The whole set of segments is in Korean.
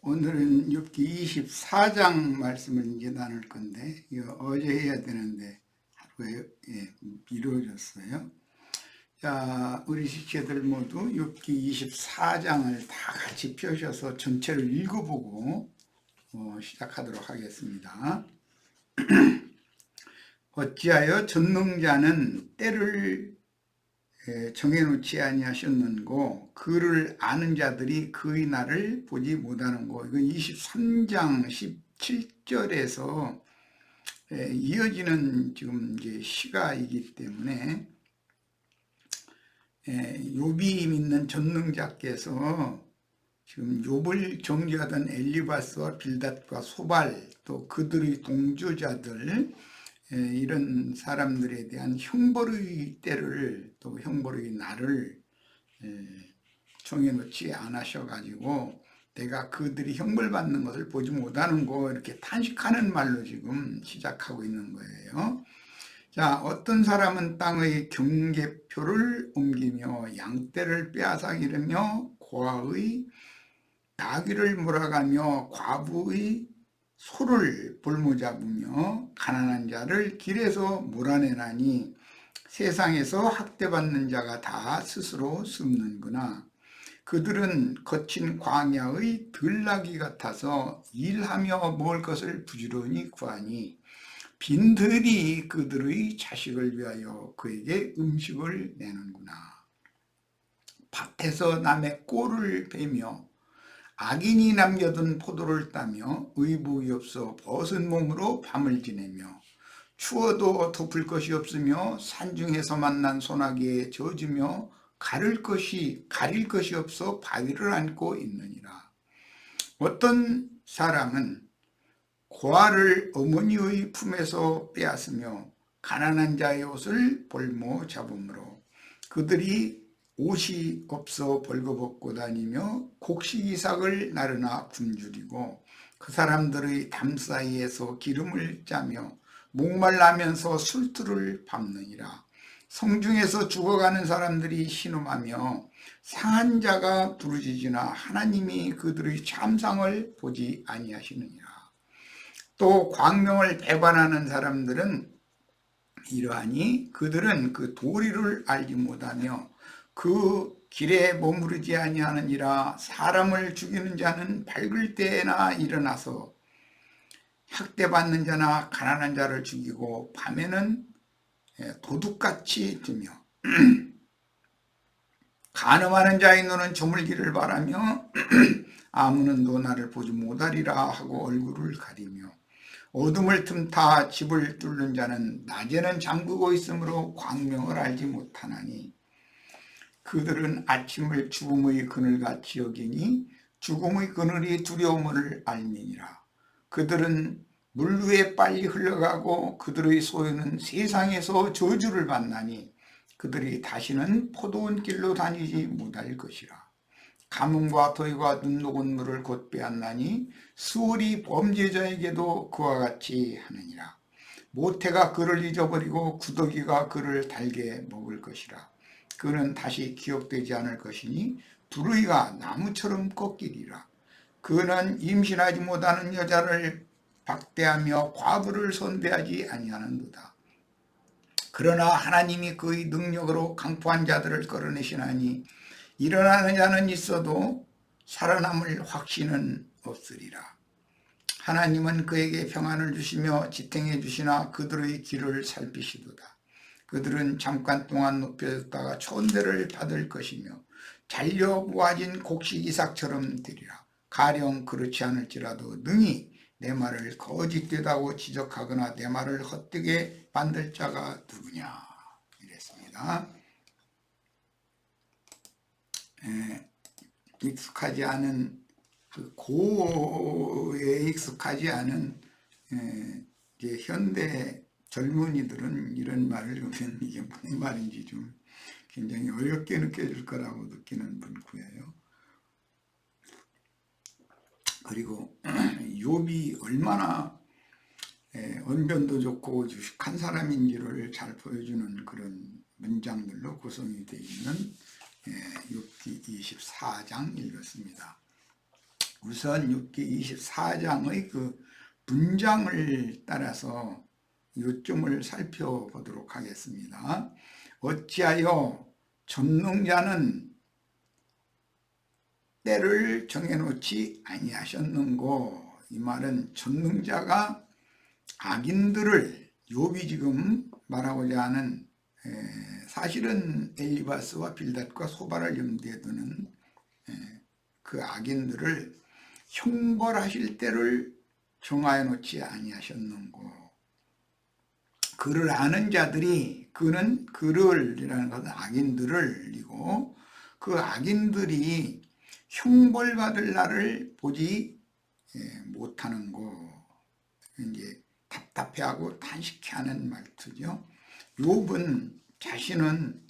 오늘은 욥기 24장 말씀을 이제 나눌 건데, 이거 어제 해야 되는데 하루에 미뤄졌어요. 자, 우리 지체들 모두 욥기 24장을 다 같이 펴셔서 전체를 읽어보고 시작하도록 하겠습니다. 어찌하여 전능자는 때를 정해놓지 아니하셨는고 그를 아는 자들이 그의 날을 보지 못하는고. 이건 23장 17절에서 이어지는 지금 이제 시가이기 때문에 욥이 믿는 전능자께서 지금 욥을 정죄하던 엘리바스와 빌닷과 소발, 또 그들의 동조자들, 이런 사람들에 대한 형벌의 때를, 또 형벌의 날을 정해놓지 않으셔가지고 내가 그들이 형벌받는 것을 보지 못하는 거, 이렇게 탄식하는 말로 지금 시작하고 있는 거예요. 자, 어떤 사람은 땅의 경계표를 옮기며 양떼를 빼앗아기르며 고아의 나귀를 몰아가며 과부의 소를 볼모잡으며 가난한 자를 길에서 몰아내나니 세상에서 학대받는 자가 다 스스로 숨는구나. 그들은 거친 광야의 들나귀 같아서 일하며 먹을 것을 부지런히 구하니 빈들이 그들의 자식을 위하여 그에게 음식을 내는구나. 밭에서 남의 꼴을 베며 악인이 남겨둔 포도를 따며 의복이 없어 벗은 몸으로 밤을 지내며 추워도 덮을 것이 없으며 산중에서 만난 소나기에 젖으며 가릴 것이 없어 바위를 안고 있느니라. 어떤 사람은 고아를 어머니의 품에서 빼앗으며 가난한 자의 옷을 볼모 잡음으로 그들이 옷이 없어 벌거벗고 다니며 곡식이삭을 나르나 굶주리고 그 사람들의 담 사이에서 기름을 짜며 목말라면서 술투를 밟느니라. 성중에서 죽어가는 사람들이 신음하며 상한 자가 부르짖으나 하나님이 그들의 참상을 보지 아니하시느니라. 또 광명을 배반하는 사람들은 이러하니 그들은 그 도리를 알지 못하며 그 길에 머무르지 아니하느니라. 사람을 죽이는 자는 밝을 때나 일어나서 학대받는 자나 가난한 자를 죽이고 밤에는 도둑같이 뜨며 간음하는 자의 눈은 저물기를 바라며 아무 눈도 나를 보지 못하리라 하고 얼굴을 가리며 어둠을 틈타 집을 뚫는 자는 낮에는 잠그고 있으므로 광명을 알지 못하나니 그들은 아침을 죽음의 그늘같이 여기니 죽음의 그늘이 두려움을 알미니라. 그들은 물 위에 빨리 흘러가고 그들의 소유는 세상에서 저주를 받나니 그들이 다시는 포도원 길로 다니지 못할 것이라. 가뭄과 더위가 눈 녹은 물을 곧 빼앗나니 수월이 범죄자에게도 그와 같이 하느니라. 모태가 그를 잊어버리고 구더기가 그를 달게 먹을 것이라. 그는 다시 기억되지 않을 것이니 두루이가 나무처럼 꺾이리라. 그는 임신하지 못하는 여자를 박대하며 과부를 선대하지 아니하는도다. 그러나 하나님이 그의 능력으로 강포한 자들을 끌어내시나니 일어나는 자는 있어도 살아남을 확신은 없으리라. 하나님은 그에게 평안을 주시며 지탱해 주시나 그들의 길을 살피시도다. 그들은 잠깐 동안 높여졌다가 천대를 받을 것이며 잘려 모아진 곡식 이삭처럼 되리라. 가령 그렇지 않을지라도 능히 내 말을 거짓되다고 지적하거나 내 말을 헛되게 만들 자가 누구냐, 이랬습니다. 익숙하지 않은 그 고에 익숙하지 않은 이제 현대 젊은이들은 이런 말을 보면 이게 무슨 말인지 좀 굉장히 어렵게 느껴질 거라고 느끼는 분구예요. 그리고 욥이 얼마나 언변도 좋고 유식한 사람인지를 잘 보여주는 그런 문장들로 구성이 되어 있는 욥기 24장 읽었습니다. 우선 욥기 24장의 그 문장을 따라서 요점을 살펴보도록 하겠습니다. 어찌하여 전능자는 때를 정해놓지 아니하셨는고. 이 말은 전능자가 악인들을, 욥이 지금 말하고자 하는 사실은 엘리바스와 빌닷과 소발을 염두에 두는 그 악인들을 형벌하실 때를 정하여 놓지 아니하셨는고. 그를 아는 자들이, 그는 그를이라는 것은 악인들을이고, 그 악인들이 형벌받을 날을 보지 못하는 거. 이제 답답해하고 탄식해하는 말투죠. 욥은 자신은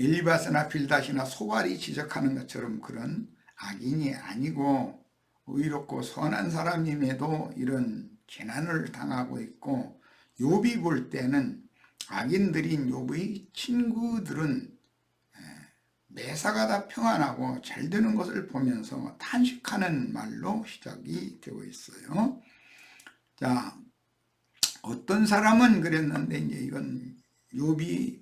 엘리바스나 빌닷이나 소발이 지적하는 것처럼 그런 악인이 아니고 의롭고 선한 사람임에도 이런 재난을 당하고 있고, 욥이 볼 때는 악인들인 욥의 친구들은 매사가 다 평안하고 잘 되는 것을 보면서 탄식하는 말로 시작이 되고 있어요. 자, 어떤 사람은 그랬는데, 이제 이건 욥이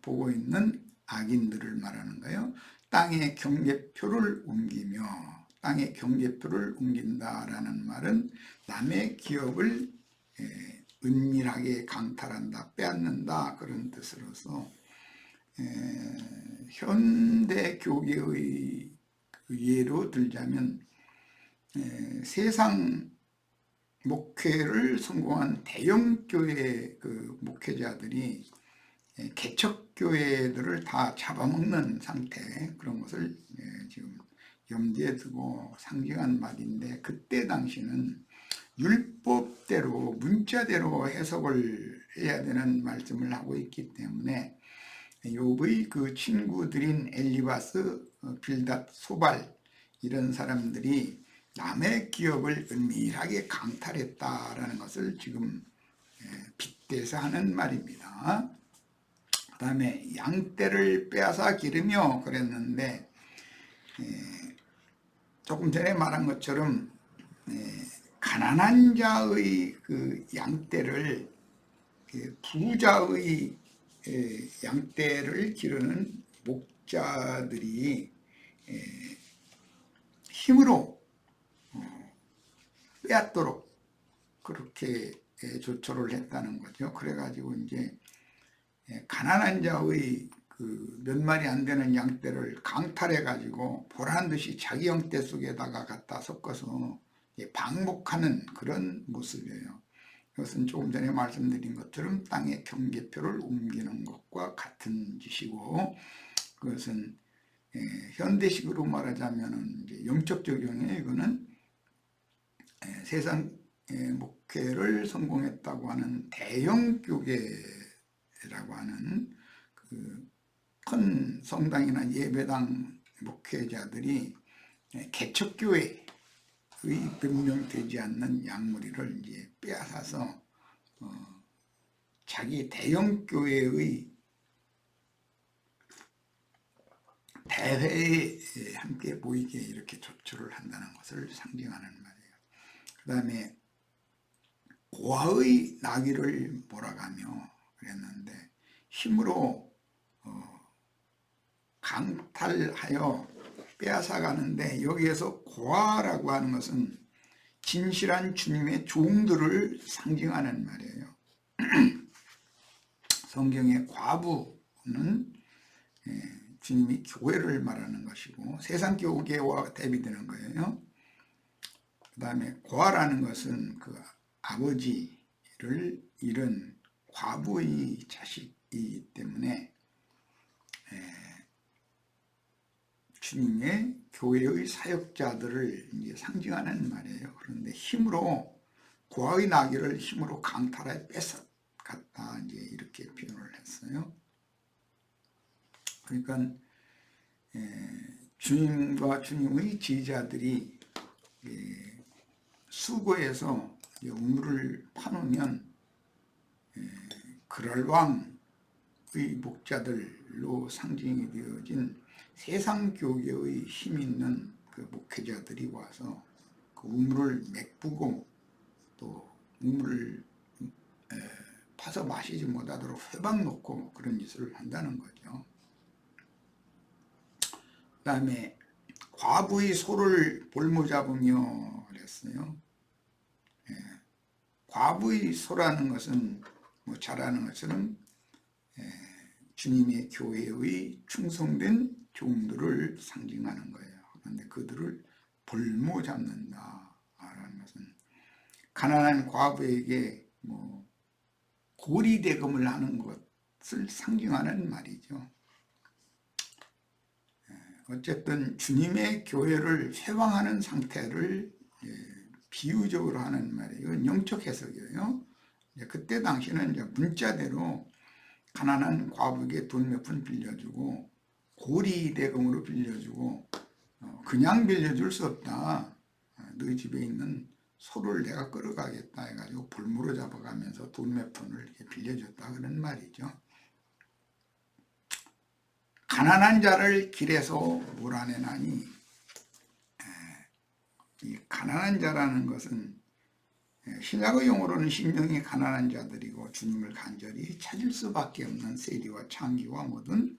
보고 있는 악인들을 말하는 거예요. 땅의 경계표를 옮기며, 땅의 경계표를 옮긴다라는 말은 남의 기업을 은밀하게 강탈한다, 빼앗는다, 그런 뜻으로서 현대 교계의 예로 들자면 세상 목회를 성공한 대형 교회 그 목회자들이 개척 교회들을 다 잡아먹는 상태, 그런 것을 지금 염두에 두고 상징한 말인데, 그때 당시는 율법대로 문자대로 해석을 해야 되는 말씀을 하고 있기 때문에 욥의 그 친구들인 엘리바스, 빌닷, 소발, 이런 사람들이 남의 기업을 은밀하게 강탈했다라는 것을 지금 빗대서 하는 말입니다. 그 다음에 양떼를 빼앗아 기르며 그랬는데, 조금 전에 말한 것처럼 가난한 자의 그 양떼를 부자의 양떼를 기르는 목자들이 힘으로 빼앗도록 그렇게 조처를 했다는 거죠. 그래가지고 이제 가난한 자의 그 몇 마리 안 되는 양떼를 강탈해가지고 보란 듯이 자기 양떼 속에다가 갖다 섞어서 방목하는 그런 모습이에요. 이것은 조금 전에 말씀드린 것처럼 땅의 경계표를 옮기는 것과 같은 짓이고, 그것은 현대식으로 말하자면 이제 영적 적용이에요. 이거는 세상 목회를 성공했다고 하는 대형 교회라고 하는 그 큰 성당이나 예배당 목회자들이 개척교회의 변명되지 않는 양무리를 이제 빼앗아서 자기 대형 교회의 대회에 함께 모이게 이렇게 조처를 한다는 것을 상징하는 말이에요. 그 다음에 고아의 나귀를 몰아가며 그랬는데, 힘으로 강탈하여 빼앗아가는데, 여기에서 고아라고 하는 것은 진실한 주님의 종들을 상징하는 말이에요. 성경의 과부는 주님이 교회를 말하는 것이고 세상 교계와 대비되는 거예요. 그 다음에 고아라는 것은 그 아버지를 잃은 과부의 자식이기 때문에 주님의 교회의 사역자들을 이제 상징하는 말이에요. 그런데 힘으로, 고아의 나귀를 힘으로 강탈하여 뺏어갔다, 이제 이렇게 표현을 했어요. 그러니까 주님과 주님의 지휘자들이 수고해서 우물을 파놓으면 그럴왕의 목자들로 상징이 되어진 세상 교계의 힘 있는 그 목회자들이 와서 그 우물을 메꾸고 또 우물을 파서 마시지 못하도록 회방 놓고 그런 짓을 한다는 거죠. 그 다음에 과부의 소를 볼모 잡으며 그랬어요. 과부의 소라는 것은 뭐 잘 아는 것처럼 주님의 교회의 충성된 종들을 상징하는 거예요. 그런데 그들을 볼모 잡는다라는 것은 가난한 과부에게 뭐 고리대금을 하는 것을 상징하는 말이죠. 어쨌든 주님의 교회를 회방하는 상태를 비유적으로 하는 말이에요. 이건 영적 해석이에요. 그때 당시는 이제 문자대로 가난한 과부에게 돈 몇 푼 빌려주고 고리대금으로 빌려주고 그냥 빌려줄 수 없다. 너희 집에 있는 소를 내가 끌어가겠다 해가지고 볼모로 잡아가면서 돈 몇 푼을 이렇게 빌려줬다 그런 말이죠. 가난한 자를 길에서 몰아내나니, 이 가난한 자라는 것은 신약의 용어로는 심령이 가난한 자들이고 주님을 간절히 찾을 수밖에 없는 세리와 창기와 모든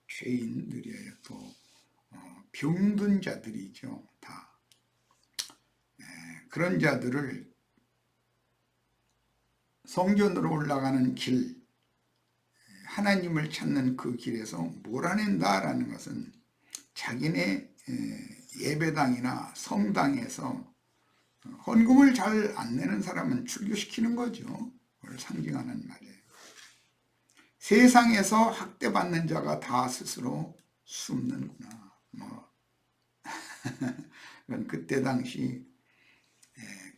죄인들이에요. 또 병든 자들이죠. 다 그런 자들을 성전으로 올라가는 길, 하나님을 찾는 그 길에서 몰아낸다라는 것은 자기네 예배당이나 성당에서 헌금을 잘 안 내는 사람은 출교시키는 거죠. 그걸 상징하는 말이에요. 세상에서 학대받는 자가 다 스스로 숨는구나. 그건 그때 당시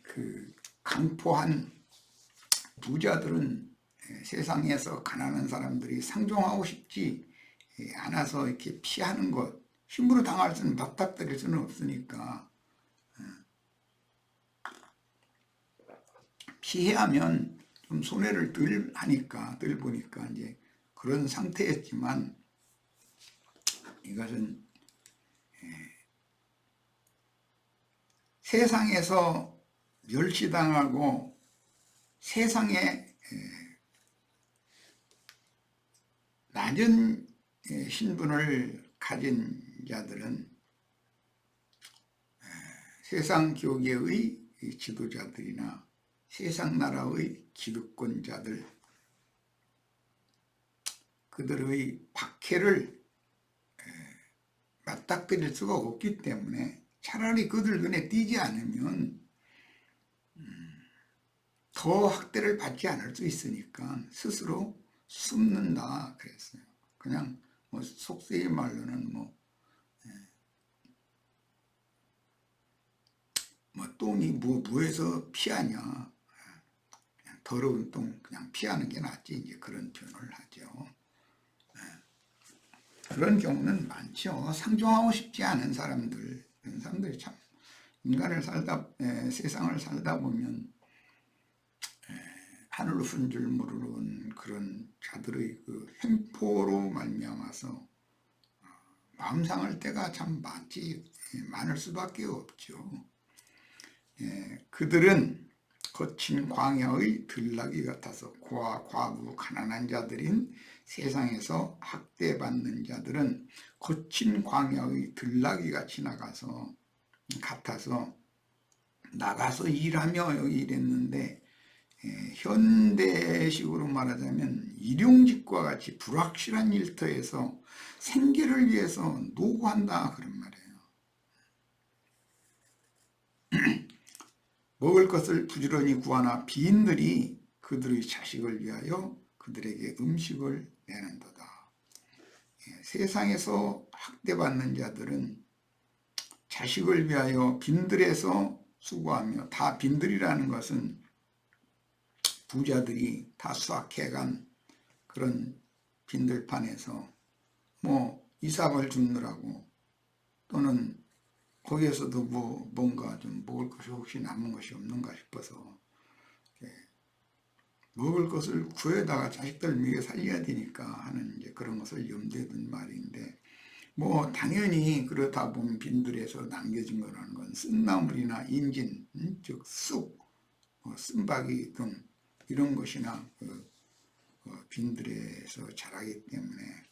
그 강포한 부자들은 세상에서 가난한 사람들이 상종하고 싶지 않아서 이렇게 피하는 것, 힘으로 당할 수는 맞닥뜨릴 수는 없으니까 피해하면 좀 손해를 덜 하니까, 덜 보니까 이제 그런 상태였지만 이것은 세상에서 멸시당하고 세상에 낮은 신분을 가진 자들은 세상 교계의 지도자들이나 세상 나라의 기득권자들, 그들의 박해를 맞닥뜨릴 수가 없기 때문에 차라리 그들 눈에 띄지 않으면 더 학대를 받지 않을 수 있으니까 스스로 숨는다 그랬어요. 그냥 뭐 속세의 말로는 똥이 뭐에서 피하냐, 그냥 더러운 똥 그냥 피하는 게 낫지, 이제 그런 표현을 하죠. 그런 경우는 많죠. 상종하고 싶지 않은 사람들, 그런 사람들이 참 인간을 세상을 살다 보면 하늘로 푼 줄 모르는 그런 자들의 그 횡포로 말미암아서 마음 상할 때가 참 많을 수밖에 없죠. 그들은 거친 광야의 들나귀 같아서 고아, 과부, 가난한 자들인 세상에서 학대받는 자들은 거친 광야의 들나귀 같이 같아서 나가서 일하며 여기 일했는데 현대식으로 말하자면 일용직과 같이 불확실한 일터에서 생계를 위해서 노고한다 그런 말이에요. 먹을 것을 부지런히 구하나 빈들이 그들의 자식을 위하여 그들에게 음식을 내는도다. 세상에서 학대받는 자들은 자식을 위하여 빈들에서 수고하며, 다 빈들이라는 것은 부자들이 다 수확해간 그런 빈들판에서 뭐 이삭을 줍느라고, 또는 거기에서도 뭔가 좀 먹을 것이 혹시 남은 것이 없는가 싶어서 먹을 것을 구해다가 자식들 먹여 살려야 되니까 하는 이제 그런 것을 염두에 둔 말인데, 뭐 당연히 그러다 보면 빈들에서 남겨진 거라는 건 쓴나물이나 인진, 즉 쑥, 쓴바귀 등 이런 것이나 빈들에서 자라기 때문에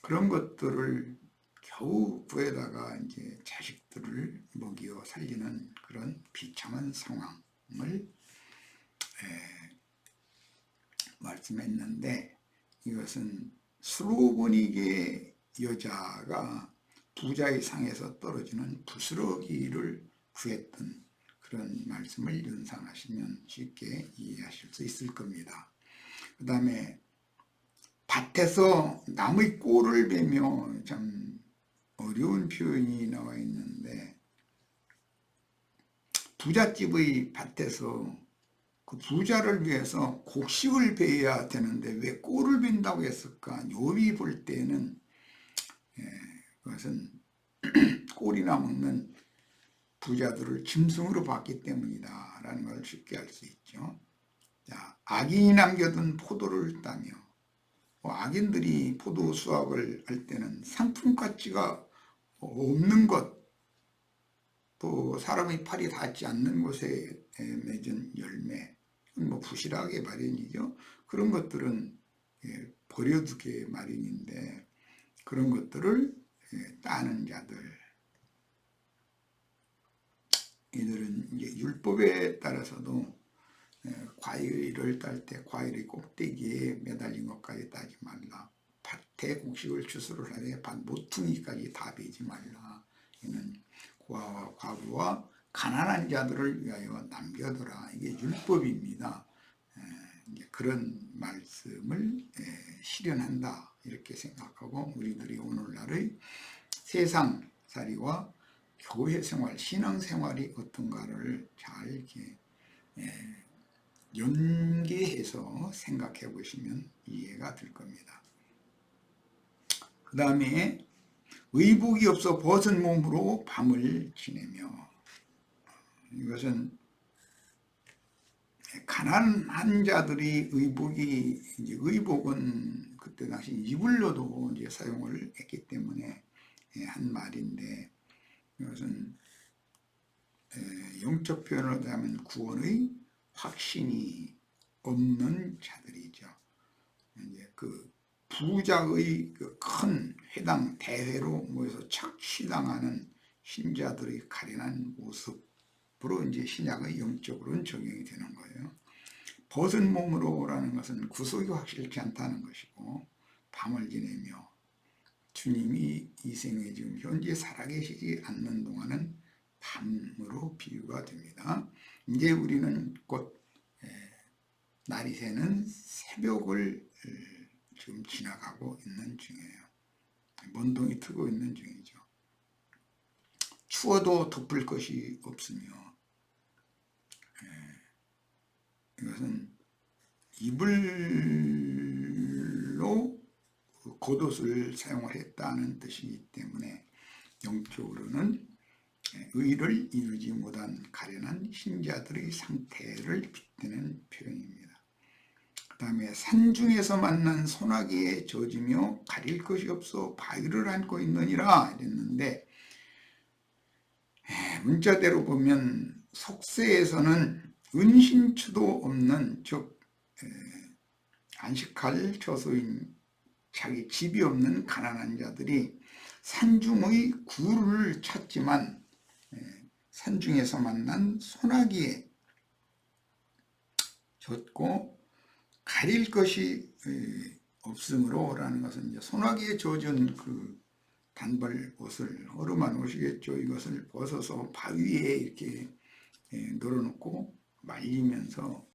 그런 것들을 겨우 구해다가 이제 자식들을 먹여 살리는 그런 비참한 상황을 말씀했는데, 이것은 수로보니게 여자가 부자의 상에서 떨어지는 부스러기를 구했던 그런 말씀을 연상하시면 쉽게 이해하실 수 있을 겁니다. 그 다음에 밭에서 남의 꼴을 베며, 참 어려운 표현이 나와 있는데, 부잣집의 밭에서 그 부자를 위해서 곡식을 베어야 되는데 왜 꼴을 벤다고 했을까? 욥이 볼 때는 그것은 꼴이나 먹는 부자들을 짐승으로 봤기 때문이다 라는 걸 쉽게 알 수 있죠. 자, 악인이 남겨둔 포도를 따며, 악인들이 포도 수확을 할 때는 상품 가치가 없는 것, 또 사람의 팔이 닿지 않는 곳에 맺은 열매, 뭐 부실하게 마련이죠. 그런 것들은 버려두게 마련인데, 그런 것들을 따는 자들, 이들은 이제 율법에 따라서도 과일을 딸 때 과일의 꼭대기에 매달린 것까지 따지 말라. 밭에 곡식을 추수를 하되 밭 모퉁이까지 다 베지 말라. 이는 고아와 과부와 가난한 자들을 위하여 남겨둬라. 이게 율법입니다. 이제 그런 말씀을 실현한다 이렇게 생각하고, 우리들이 오늘날의 세상살이와 교회 생활, 신앙 생활이 어떤가를 잘 이렇게 연계해서 생각해 보시면 이해가 될 겁니다. 그 다음에 의복이 없어 벗은 몸으로 밤을 지내며, 이것은 가난한 자들이 의복이, 이제 의복은 그때 당시 이불로도 이제 사용을 했기 때문에 한 말인데, 이것은 영적 표현으로 하면 구원의 확신이 없는 자들이죠. 이제 그 부자의 그 큰 회당 대회로 모여서 착취당하는 신자들의 가련한 모습으로 이제 신약의 영적으로는 적용이 되는 거예요. 벗은 몸으로라는 것은 구속이 확실치 않다는 것이고, 밤을 지내며, 주님이 이 생에 지금 현재 살아계시지 않는 동안은 밤으로 비유가 됩니다. 이제 우리는 곧 날이 새는 새벽을 지금 지나가고 있는 중이에요. 먼동이 트고 있는 중이죠. 추워도 덮을 것이 없으며, 이것은 이불로 겉옷을 사용을 했다는 뜻이기 때문에 영적으로는 의를 이루지 못한 가련한 신자들의 상태를 빗대는 표현입니다. 그 다음에 산중에서 만난 소나기에 젖으며 가릴 것이 없어 바위를 안고 있느니라 이랬는데, 문자대로 보면 속세에서는 은신처도 없는, 즉 안식할 처소인 자기 집이 없는 가난한 자들이 산중의 굴을 찾지만 산중에서 만난 소나기에 젖고 가릴 것이 없으므로라는 것은, 이제 소나기에 젖은 그 단벌 옷을, 허름한 옷이겠죠. 이것을 벗어서 바위에 이렇게 널어놓고 말리면서